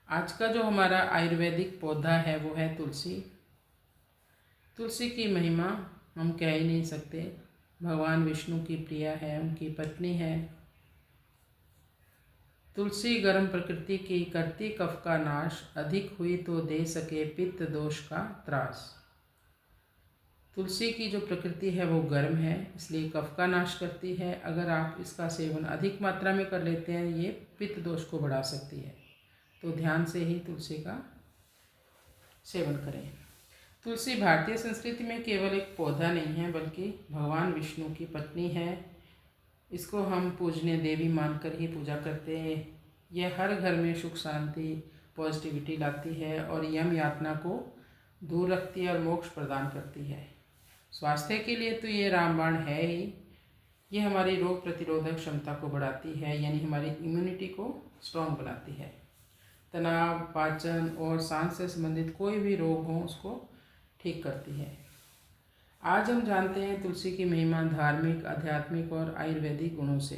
आज का जो हमारा आयुर्वेदिक पौधा है वो है तुलसी। तुलसी की महिमा हम कह ही नहीं सकते। भगवान विष्णु की प्रिया है, उनकी पत्नी है। तुलसी गर्म प्रकृति की, करती कफ का नाश, अधिक हुई तो दे सके पित्त दोष का त्रास। तुलसी की जो प्रकृति है वो गर्म है, इसलिए कफ का नाश करती है। अगर आप इसका सेवन अधिक मात्रा में कर लेते हैं, ये पित्त दोष को बढ़ा सकती है, तो ध्यान से ही तुलसी का सेवन करें। तुलसी भारतीय संस्कृति में केवल एक पौधा नहीं है, बल्कि भगवान विष्णु की पत्नी है। इसको हम पूजनीय देवी मानकर ही पूजा करते हैं। यह हर घर में सुख शांति पॉजिटिविटी लाती है और यम यातना को दूर रखती है और मोक्ष प्रदान करती है। स्वास्थ्य के लिए तो ये रामबाण है ही। ये हमारी रोग प्रतिरोधक क्षमता को बढ़ाती है, यानी हमारी इम्यूनिटी को स्ट्रॉन्ग बनाती है। तनाव, पाचन और सांस से संबंधित कोई भी रोग हो उसको ठीक करती है। आज हम जानते हैं तुलसी की महिमा धार्मिक, आध्यात्मिक और आयुर्वेदिक गुणों से।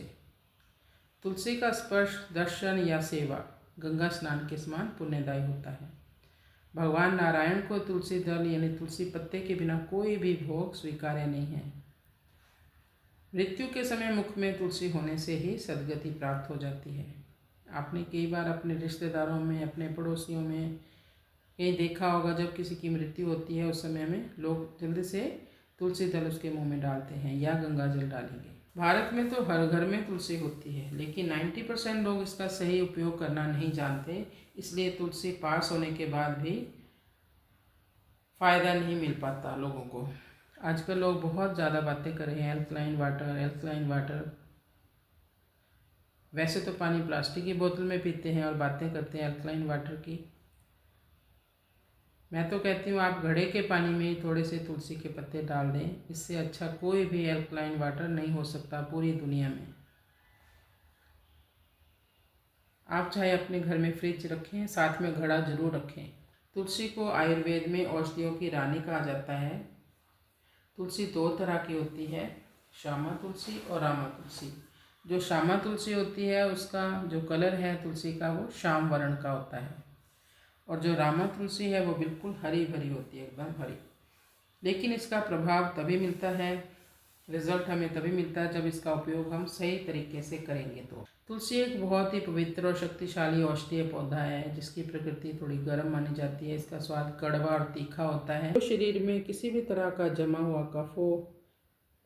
तुलसी का स्पर्श, दर्शन या सेवा गंगा स्नान के समान पुण्यदायी होता है। भगवान नारायण को तुलसी दल यानी तुलसी पत्ते के बिना कोई भी भोग स्वीकार्य नहीं है। मृत्यु के समय मुख में तुलसी होने से ही सद्गति प्राप्त हो जाती है। आपने कई बार अपने रिश्तेदारों में, अपने पड़ोसियों में कहीं देखा होगा, जब किसी की मृत्यु होती है उस समय में लोग जल्दी से तुलसी दल उसके मुंह में डालते हैं या गंगा जल डालेंगे। भारत में तो हर घर में तुलसी होती है, लेकिन 90% लोग इसका सही उपयोग करना नहीं जानते। इसलिए तुलसी पास होने के बाद भी फ़ायदा नहीं मिल पाता लोगों को। आजकल लोग बहुत ज़्यादा बातें कर रहे हैं, एल्कलाइन वाटर, एल्कलाइन वाटर। वैसे तो पानी प्लास्टिक की बोतल में पीते हैं और बातें करते हैं एल्कलाइन वाटर की। मैं तो कहती हूँ आप घड़े के पानी में ही थोड़े से तुलसी के पत्ते डाल दें। इससे अच्छा कोई भी एल्कलाइन वाटर नहीं हो सकता पूरी दुनिया में। आप चाहे अपने घर में फ्रिज रखें, साथ में घड़ा जरूर रखें। तुलसी को आयुर्वेद में औषधियों की रानी कहा जाता है। तुलसी दो तरह की होती है, श्यामा तुलसी और रामा तुलसी। जो श्यामा तुलसी होती है उसका जो कलर है तुलसी का वो श्याम वर्ण का होता है, और जो रामा तुलसी है वो बिल्कुल हरी भरी होती है, एकदम हरी। लेकिन इसका प्रभाव तभी मिलता है, रिजल्ट हमें तभी मिलता है जब इसका उपयोग हम सही तरीके से करेंगे। तो तुलसी एक बहुत ही पवित्र और शक्तिशाली औषधीय पौधा है, जिसकी प्रकृति थोड़ी गर्म मानी जाती है। इसका स्वाद कड़वा और तीखा होता है। तो शरीर में किसी भी तरह का जमा हुआ कफ हो,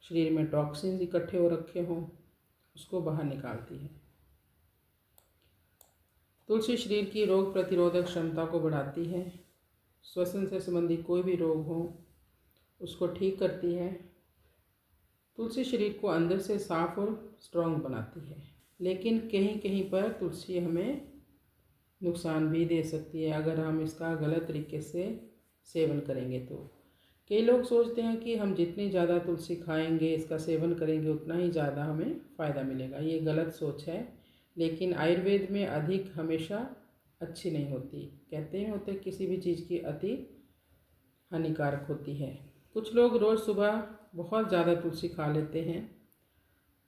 शरीर में टॉक्सिन्स इकट्ठे हो रखे हों, उसको बाहर निकालती है। तुलसी शरीर की रोग प्रतिरोधक क्षमता को बढ़ाती है। श्वसन से संबंधित कोई भी रोग हो उसको ठीक करती है। तुलसी शरीर को अंदर से साफ और स्ट्रॉन्ग बनाती है। लेकिन कहीं कहीं पर तुलसी हमें नुकसान भी दे सकती है अगर हम इसका गलत तरीके से सेवन करेंगे। तो कई लोग सोचते हैं कि हम जितनी ज़्यादा तुलसी खाएंगे, इसका सेवन करेंगे, उतना ही ज़्यादा हमें फ़ायदा मिलेगा। ये गलत सोच है। लेकिन आयुर्वेद में अधिक हमेशा अच्छी नहीं होती। कहते हैं होते किसी भी चीज़ की अति हानिकारक होती है। कुछ लोग रोज़ सुबह बहुत ज़्यादा तुलसी खा लेते हैं,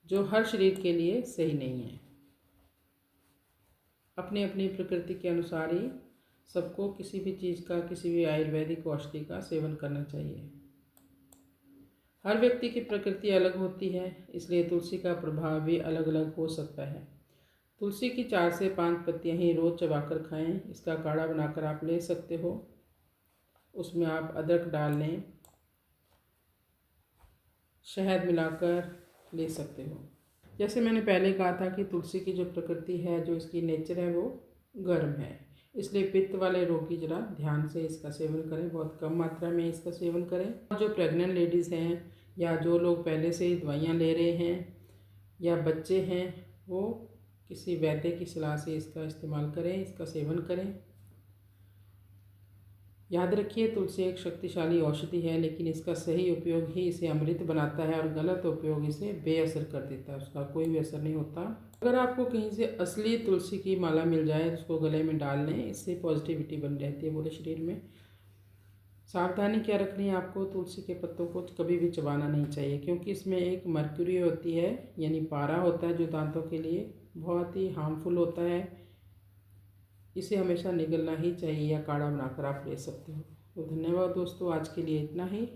जो हर शरीर के लिए सही नहीं है। अपनी अपनी प्रकृति के अनुसार ही सबको किसी भी चीज़ का, किसी भी आयुर्वेदिक औषधि का सेवन करना चाहिए। हर व्यक्ति की प्रकृति अलग होती है, इसलिए तुलसी का प्रभाव भी अलग अलग हो सकता है। तुलसी की 4 से 5 पत्तियां ही रोज़ चबाकर खाएं। इसका काढ़ा बनाकर आप ले सकते हो। उसमें आप अदरक डाल लें, शहद मिलाकर ले सकते हो। जैसे मैंने पहले कहा था कि तुलसी की जो प्रकृति है, जो इसकी नेचर है, वो गर्म है। इसलिए पित्त वाले रोगी जरा ध्यान से इसका सेवन करें, बहुत कम मात्रा में इसका सेवन करें। और जो प्रेग्नेंट लेडीज़ हैं या जो लोग पहले से ही दवाइयाँ ले रहे हैं या बच्चे हैं, वो किसी वैद्य की सलाह से इसका इस्तेमाल करें, इसका सेवन करें। याद रखिए, तुलसी एक शक्तिशाली औषधि है, लेकिन इसका सही उपयोग ही इसे अमृत बनाता है और गलत उपयोग इसे बेअसर कर देता है। उसका कोई भी असर नहीं होता। अगर आपको कहीं से असली तुलसी की माला मिल जाए तो उसको गले में डाल लें, इससे पॉजिटिविटी बनी रहती है पूरे शरीर में। सावधानी क्या रखनी है आपको, तुलसी के पत्तों को कभी भी चबाना नहीं चाहिए, क्योंकि इसमें एक मर्क्यूरी होती है, यानी पारा होता है, जो दांतों के लिए बहुत ही हार्मफुल होता है। इसे हमेशा निगलना ही चाहिए या काढ़ा बनाकर आप ले सकते हो। तो धन्यवाद दोस्तों, आज के लिए इतना ही।